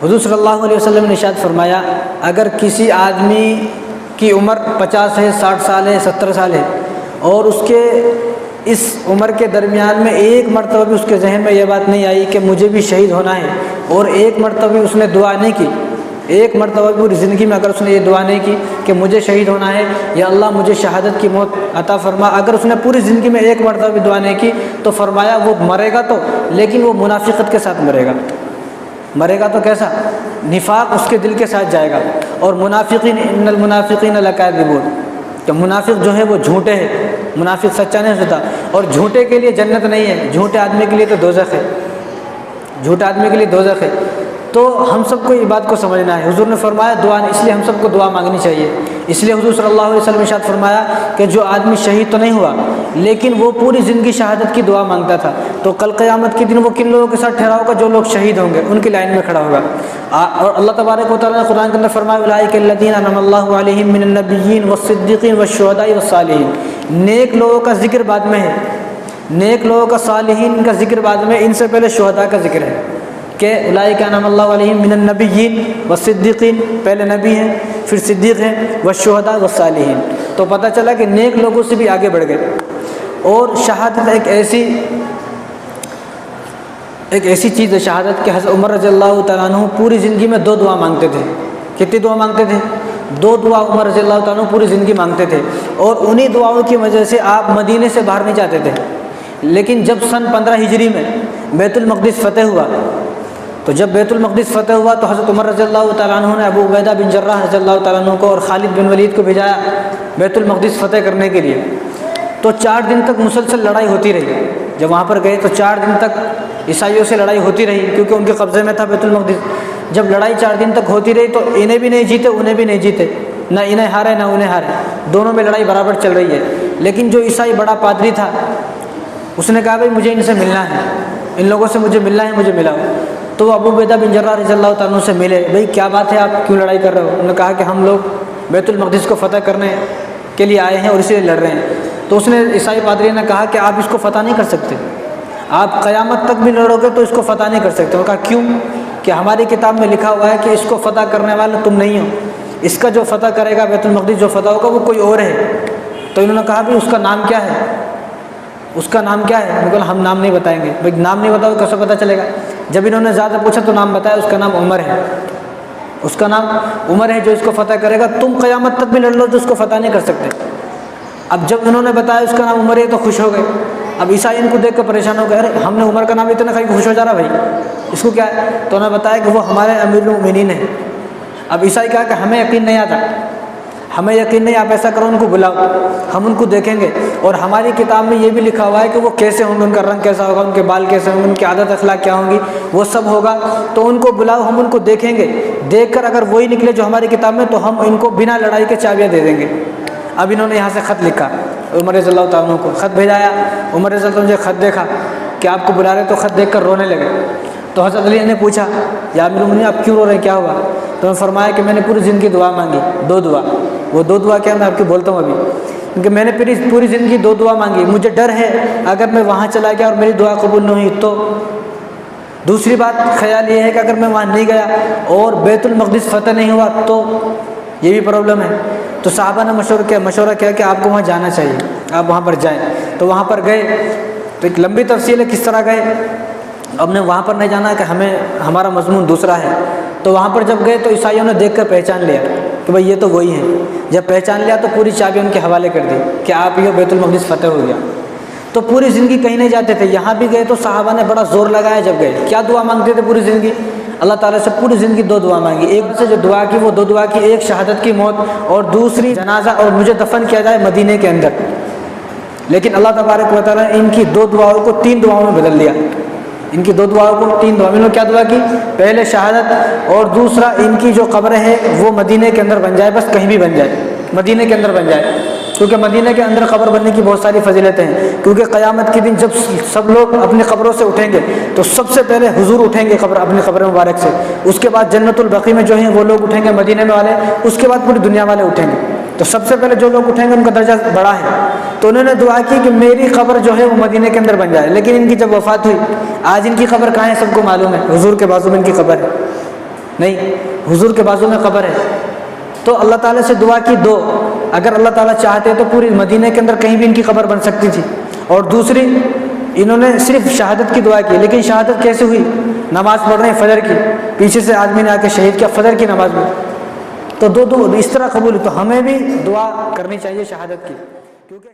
حضور صلی اللہ علیہ وسلم نے ارشاد فرمایا اگر کسی آدمی کی عمر 50 ہے، 60 سال ہے، 70 سال ہے اور اس کے اس عمر کے درمیان میں ایک مرتبہ بھی اس کے ذہن میں یہ بات نہیں آئی کہ مجھے بھی شہید ہونا ہے، اور ایک مرتبہ بھی اس نے دعا نہیں کی، ایک مرتبہ بھی پوری زندگی میں اگر اس نے یہ دعا نہیں کی کہ مجھے شہید ہونا ہے یا اللہ مجھے شہادت کی موت عطا فرما، اگر اس نے پوری زندگی میں ایک مرتبہ بھی دعا نہیں کی تو فرمایا وہ مرے گا تو، لیکن وہ منافقت کے ساتھ مرے گا۔ مرے گا تو کیسا؟ نفاق اس کے دل کے ساتھ جائے گا، اور منافقین ان المنافقین لکاذبون، کہ منافق جو ہے وہ جھوٹے ہیں، منافق سچا نہیں ہوتا، اور جھوٹے کے لیے جنت نہیں ہے، جھوٹے آدمی کے لیے تو دوزخ ہے، جھوٹے آدمی کے لیے دوزخ ہے۔ تو ہم سب کو یہ بات کو سمجھنا ہے۔ حضور نے فرمایا دعا، اس لیے ہم سب کو دعا مانگنی چاہیے۔ اس لیے حضور صلی اللہ علیہ وسلم نے ارشاد فرمایا کہ جو آدمی شہید تو نہیں ہوا لیکن وہ پوری زندگی شہادت کی دعا مانگتا تھا تو کل قیامت کے دن وہ کن لوگوں کے ساتھ ٹھہرا ہوگا؟ جو لوگ شہید ہوں گے، ان کی لائن میں کھڑا ہوگا۔ اور اللہ تبارک و تعالیٰ نے قرآن کے اندر فرمایا اولئک الذین انعم اللہ علیہم من النبیین والصدیقین والشہداء والصالحین، نیک لوگوں کا ذکر بعد میں ہے، نیک لوگوں کا، صالحین کا ذکر بعد میں، ان سے پہلے شہداء کا ذکر ہے کہ اولئک انعم اللہ علیہم من النبیین والصدیقین، پہلے نبی ہیں پھر صدیق ہیں، والشہداء والصالحین۔ تو پتہ چلا کہ نیک لوگوں سے بھی آگے بڑھ گئے۔ اور شہادت ایک ایسی چیز ہے شہادت کہ حضرت عمر رضی اللہ تعالیٰ عنہ پوری زندگی میں 2 دعا مانگتے تھے۔ کتنی دعا مانگتے تھے؟ 2 دعا عمر رضی اللہ تعالیٰ عنہ پوری زندگی مانگتے تھے، اور انہی دعاؤں کی وجہ سے آپ مدینے سے باہر نہیں جاتے تھے۔ لیکن جب سن 15 ہجری میں بیت المقدس فتح ہوا، تو جب بیت المقدس فتح ہوا تو حضرت عمر رضی اللہ تعالیٰ عنہ نے ابو عبیدہ بن جراح رضی اللہ تعالیٰ عنہ کو اور خالد بن ولید کو بھیجایا بیت المقدس فتح کرنے کے لیے۔ تو 4 دن تک مسلسل لڑائی ہوتی رہی۔ جب وہاں پر گئے تو 4 دن تک عیسائیوں سے لڑائی ہوتی رہی، کیونکہ ان کے قبضے میں تھا بیت المقدس۔ جب لڑائی 4 دن تک ہوتی رہی تو انہیں بھی نہیں جیتے، انہیں بھی نہیں جیتے، نہ انہیں ہارے نہ انہیں ہارے، دونوں میں لڑائی برابر چل رہی ہے۔ لیکن جو عیسائی بڑا پادری تھا اس نے کہا بھائی مجھے ان سے ملنا ہے، ان لوگوں سے مجھے ملنا ہے، مجھے ملاؤ۔ تو وہ ابو عبیدہ بن جراح رضی اللہ تعالیٰ عنہ سے ملے، بھائی کیا بات ہے، آپ کیوں لڑائی کر رہے ہو؟ انہوں نے کہا کہ ہم لوگ بیت المقدس کو فتح کرنے کے لیے آئے ہیں اور اسی لیے لڑ رہے ہیں۔ تو اس نے عیسائی پادری نے کہا کہ آپ اس کو فتح نہیں کر سکتے، آپ قیامت تک بھی لڑو گے تو اس کو فتح نہیں کر سکتے۔ انہوں نے کہا کیوں؟ کہ ہماری کتاب میں لکھا ہوا ہے کہ اس کو فتح کرنے والے تم نہیں ہو، اس کا جو فتح کرے گا بیت المقدس جو فتح ہوگا وہ کوئی اور ہے۔ تو انہوں نے کہا بھائی اس کا نام کیا ہے، اس کا نام کیا ہے؟ انہوں نے کہا ہم نام نہیں بتائیں گے۔ بھائی نام نہیں بتاؤ کیسے پتہ چلے گا؟ جب انہوں نے زیادہ پوچھا تو نام بتایا، اس کا نام عمر ہے، اس کا نام عمر ہے جو اس کو فتح کرے گا، تم قیامت تک بھی لڑ لو تو اس کو فتح نہیں کر سکتے۔ اب جب انہوں نے بتایا اس کا نام عمر ہے تو خوش ہو گئے۔ اب عیسائی ان کو دیکھ کر پریشان ہو گئے، ارے ہم نے عمر کا نام اتنا کہیں خوش ہو جا رہا بھائی، اس کو کیا ہے؟ تو انہوں نے بتایا کہ وہ ہمارے امیر المومنین ہیں۔ اب عیسائی کہا کہ ہمیں یقین نہیں آتا، ہمیں یقین نہیں، آپ ایسا کرو ان کو بلاؤ، ہم ان کو دیکھیں گے، اور ہماری کتاب میں یہ بھی لکھا ہوا ہے کہ وہ کیسے ہوں گے، ان کا رنگ کیسا ہوگا، ان کے بال کیسے ہوں گے، ان کی عادت اخلاق کیا ہوں گی، وہ سب ہوگا۔ تو ان کو بلاؤ، ہم ان کو دیکھیں گے، دیکھ کر اگر وہی نکلے جو ہماری کتاب میں تو ہم ان کو بنا لڑائی کے چابیاں دے دیں گے۔ اب انہوں نے یہاں سے خط لکھا، عمر رضی اللہ تعالیٰ عنہ کو خط بھیجایا۔ عمر رضی اللہ عنہ نے خط دیکھا کہ آپ کو بلا رہے، تو خط دیکھ کر رونے لگے۔ تو حضرت علی نے پوچھا یا امیر المومنین آپ کیوں رو رہے ہیں، کیا ہوا؟ تو انہوں نے فرمایا کہ میں نے پوری زندگی دعا مانگی، 2 دعا، وہ 2 دعا کیا میں آپ کو بولتا ہوں ابھی، کیونکہ میں نے پوری زندگی 2 دعا مانگی، مجھے ڈر ہے اگر میں وہاں چلا گیا اور میری دعا قبول نہ ہوئی تو۔ دوسری بات خیال یہ ہے کہ اگر میں وہاں نہیں گیا اور بیت المقدس فتح نہیں ہوا تو یہ بھی پرابلم ہے۔ تو صحابہ نے مشورہ کیا کہ آپ کو وہاں جانا چاہیے، آپ وہاں پر جائیں۔ تو وہاں پر گئے، تو ایک لمبی تفصیل ہے کس طرح گئے۔ اب نے وہاں پر نہیں جانا کہ ہمارا مضمون دوسرا ہے۔ تو وہاں پر جب گئے تو عیسائیوں نے دیکھ کر پہچان لیا کہ بھائی یہ تو وہی ہیں۔ جب پہچان لیا تو پوری چابی ان کے حوالے کر دی کہ آپ یہ بیت المقدس فتح ہو گیا۔ تو پوری زندگی کہیں نہیں جاتے تھے، یہاں بھی گئے تو صحابہ نے بڑا زور لگایا۔ جب گئے کیا دعا مانگتے تھے پوری زندگی؟ اللہ تعالیٰ سے پوری زندگی 2 دعا مانگی۔ ایک سے جو دعا کی وہ 2 دعا کی، ایک شہادت کی موت اور دوسری جنازہ اور مجھے دفن کیا جائے مدینے کے اندر۔ لیکن اللہ تبارک و تعالیٰ نے ان کی 2 دعاؤں کو 3 دعاؤں میں بدل دیا۔ ان کی 2 دعاؤں کو 3 دعاؤں میں کیا دعا کی؟ پہلے شہادت، اور دوسرا ان کی جو قبر ہے وہ مدینے کے اندر بن جائے، بس کہیں بھی بن جائے، مدینے کے اندر بن جائے، کیونکہ مدینہ کے اندر قبر بننے کی بہت ساری فضیلتیں ہیں۔ کیونکہ قیامت کے دن جب سب لوگ اپنی قبروں سے اٹھیں گے تو سب سے پہلے حضور اٹھیں گے اپنی قبر مبارک سے، اس کے بعد جنت البقیع میں جو ہیں وہ لوگ اٹھیں گے مدینے میں والے، اس کے بعد پوری دنیا والے اٹھیں گے۔ تو سب سے پہلے جو لوگ اٹھیں گے ان کا درجہ بڑا ہے۔ تو انہوں نے دعا کی کہ میری قبر جو ہے وہ مدینے کے اندر بن جائے۔ لیکن ان کی جب وفات ہوئی، آج ان کی قبر کہاں ہے سب کو معلوم ہے، حضور کے بازو میں ان کی قبر ہے۔ نہیں، حضور کے بازو میں قبر ہے، تو اللہ تعالیٰ سے دعا کی دو، اگر اللہ تعالیٰ چاہتے تو پوری مدینہ کے اندر کہیں بھی ان کی قبر بن سکتی تھی۔ اور دوسری، انہوں نے صرف شہادت کی دعا کی، لیکن شہادت کیسے ہوئی؟ نماز پڑھ رہے ہیں فجر کی، پیچھے سے آدمی نے آ کے شہید کیا فجر کی نماز میں، تو دو اس طرح قبول ہے۔ تو ہمیں بھی دعا کرنی چاہیے شہادت کی، کیونکہ